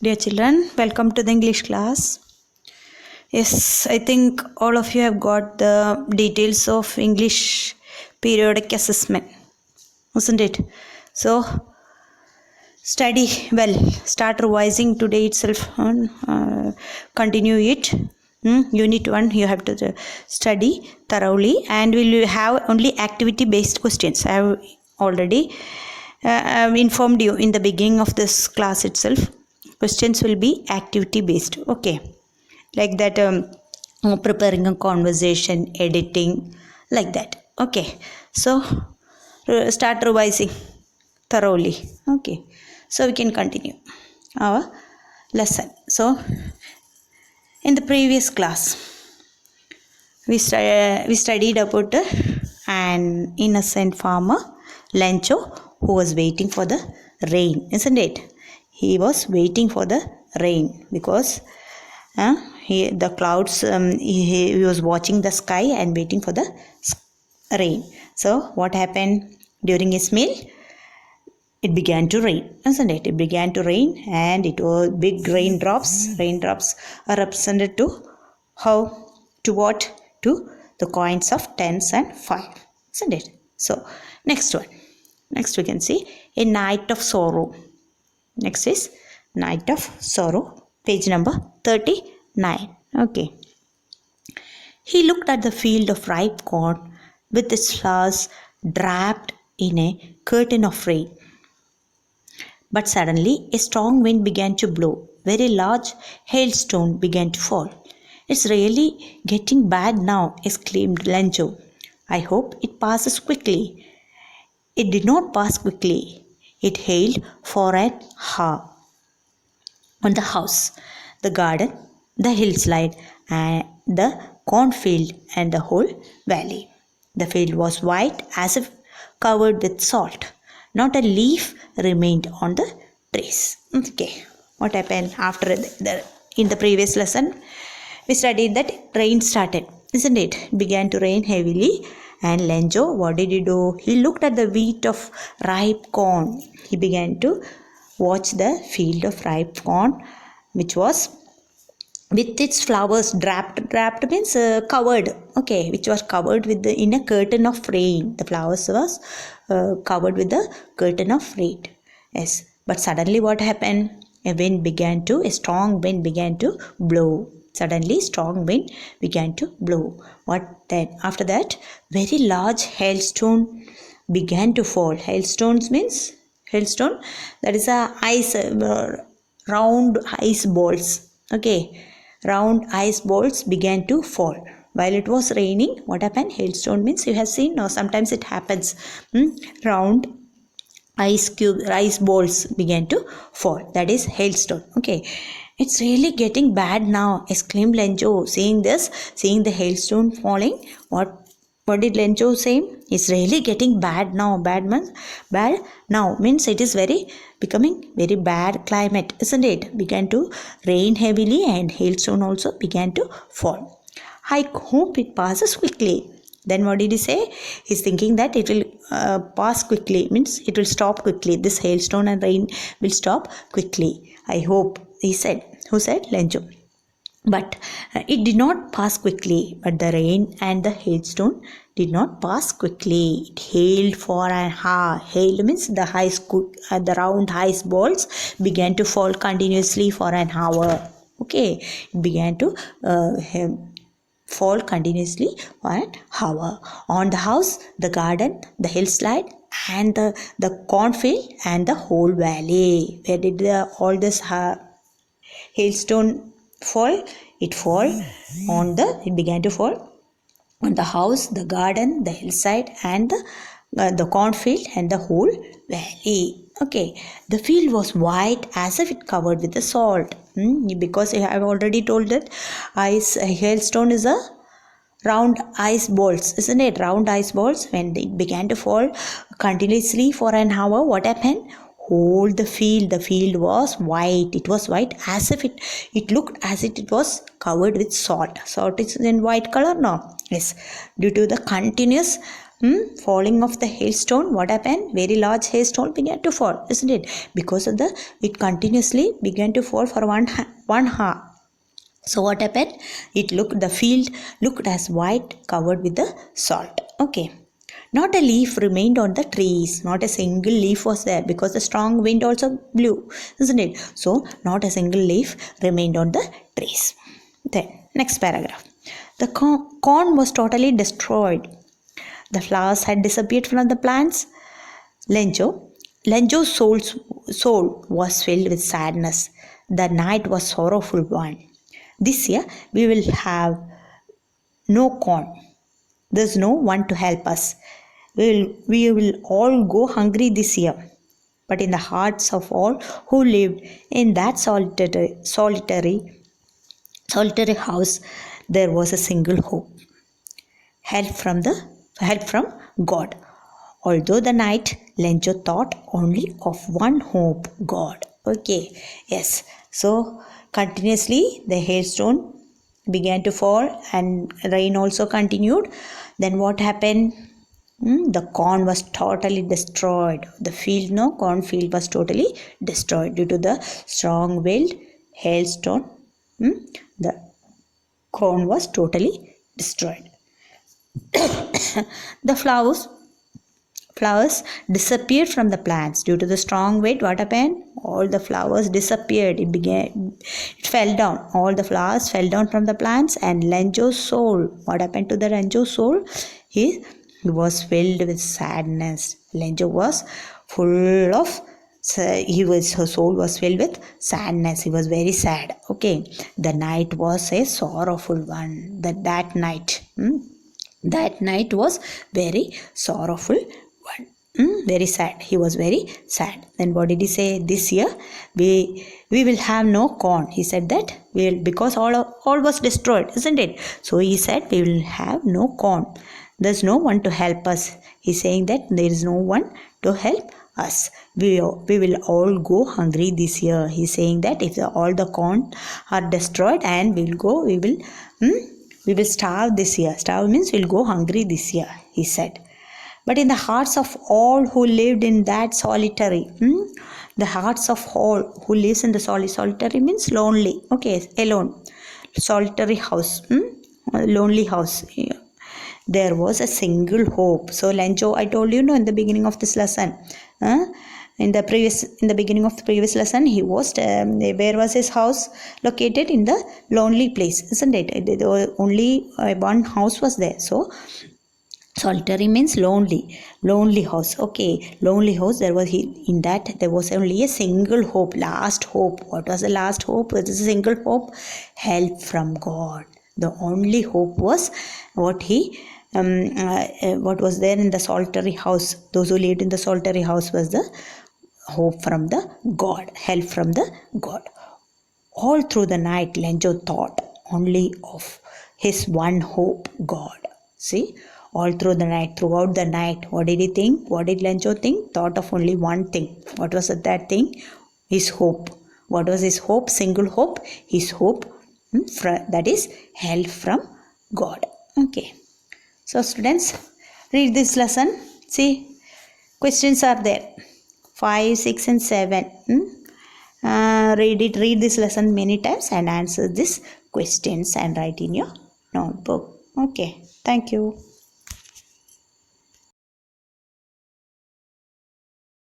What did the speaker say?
Dear children, welcome to the English class. Yes, I think all of you have got the details of English periodic assessment, isn't it? So, study well, start revising today itself, continue it. Unit 1, you have to study thoroughly, and we'll have only activity based questions. I have already informed you in the beginning of this class itself. Questions will be activity based, okay, like that, preparing a conversation, editing, like that, okay. So start revising thoroughly, okay, so we can continue our lesson. So in the previous class we studied about an innocent farmer, Lencho, who was waiting for the rain, isn't it? He was waiting for the rain because the clouds, he was watching the sky and waiting for the rain. So what happened during his meal? It began to rain, isn't it? It began to rain, and it was big raindrops. Raindrops are represented to how? To what? To the coins of tens and five, isn't it? So next one. Next we can see a night of sorrow. Next is night of sorrow. Page number 39. Okay. He looked at the field of ripe corn with its flowers draped in a curtain of rain. But suddenly a strong wind began to blow. Very large hailstone began to fall. It's really getting bad now, exclaimed Lencho. I hope it passes quickly. It did not pass quickly. It hailed for an hour. On the house, the garden, the hillside, and the cornfield, and the whole valley. The field was white as if covered with salt. Not a leaf remained on the trees. Okay, what happened after in the previous lesson? We studied that rain started, isn't it? It began to rain heavily. And Lencho, what did he do? He looked at the wheat of ripe corn. He began to watch the field of ripe corn, which was with its flowers draped means covered, okay, which was covered with in a curtain of rain. The flowers was covered with the curtain of rain. Yes, but suddenly what happened? A strong wind began to blow. Suddenly strong wind began to blow. What then? After that, very large hailstone began to fall. Hailstones means hailstone, that is a ice, round ice balls, okay. Round ice balls began to fall while it was raining. What happened? Hailstone means you have seen, no, sometimes it happens. Round ice balls began to fall, that is hailstone, okay. It's really getting bad now, exclaimed Lencho. Seeing the hailstone falling, what did Lencho say? It's really getting bad now. Bad now means it is becoming very bad climate, isn't it? Began to rain heavily and hailstone also began to fall. I hope it passes quickly. Then what did he say? He's thinking that it will pass quickly, means it will stop quickly. This hailstone and rain will stop quickly. I hope, he said. Who said? Lencho. But it did not pass quickly. But the rain and the hailstone did not pass quickly. It hailed for an hour. Hail means the round ice balls began to fall continuously for an hour. Okay, it began to fall continuously for an hour. On the house, the garden, the hillside, and the cornfield, and the whole valley. Where did all this hailstone fall? It began to fall on the house, the garden, the hillside, and the cornfield, and the whole valley. Okay, the field was white as if it covered with the salt. Because I have already told that hailstone is a round ice balls, isn't it? Round ice balls. When it began to fall continuously for an hour, what happened? Whole the field was white. It was white as if it looked as if it was covered with salt. Salt is in white color, no? Yes, due to the continuous falling of the hailstone, what happened? Very large hailstone began to fall, isn't it? Because of the, it continuously began to fall for one hour. So what happened? The field looked as white, covered with the salt. Okay. Not a leaf remained on the trees. Not a single leaf was there because the strong wind also blew, isn't it? So not a single leaf remained on the trees. Then next paragraph. The corn was totally destroyed. The flowers had disappeared from the plants. Lenjo's soul was filled with sadness. The night was sorrowful one. This year we will have no corn. There's no one to help us. We will all go hungry this year. But in the hearts of all who lived in that solitary house, there was a single hope. Help from God. Although the night, Lenjo thought only of one hope, God. Okay, yes. So continuously the hailstone began to fall and rain also continued. Then what happened? The corn was totally destroyed. The cornfield was totally destroyed due to the strong wind, hailstone. The corn was totally destroyed. The flowers disappeared from the plants due to the strong wind. What happened? All the flowers disappeared. It fell down. All the flowers fell down from the plants. And Lenjo's soul, what happened to the Lenjo's soul? He was filled with sadness. Lenjo was full of, her soul was filled with sadness. He was very sad. Okay, the night was a sorrowful one. That night was very sorrowful one. Very sad. He was very sad. Then what did he say? This year we will have no corn. He said that because all was destroyed, isn't it? So he said we will have no corn. There's no one to help us. He's saying that there is no one to help us. We will all go hungry this year. He's saying that if all the corn are destroyed and we will starve this year. Starve means we'll go hungry this year, he said. But in the hearts of all who lived in that solitary, the hearts of all who lives in the solitary means lonely. Okay, alone. Solitary house, lonely house. There was a single hope. So Lenjo, I told you, in the beginning of this lesson, in the beginning of the previous lesson, he was where was his house located? In the lonely place, isn't it? Only one house was there. So solitary means lonely house. Okay, lonely house. There was only a single hope, last hope. What was the last hope? What is a single hope? Help from God. The only hope was what was there in the solitary house. Those who lived in the solitary house was the hope from the God, help from the God. All through the night, Lenjo thought only of his one hope, God. See, all throughout the night, what did he think? What did Lenjo think? Thought of only one thing. What was that thing? His hope. What was his hope? Single hope. His hope, that is help from God. Okay. So students, read this lesson. See, questions are there. 5, 6 and 7. Read this lesson many times and answer these questions and write in your notebook. Okay. Thank you.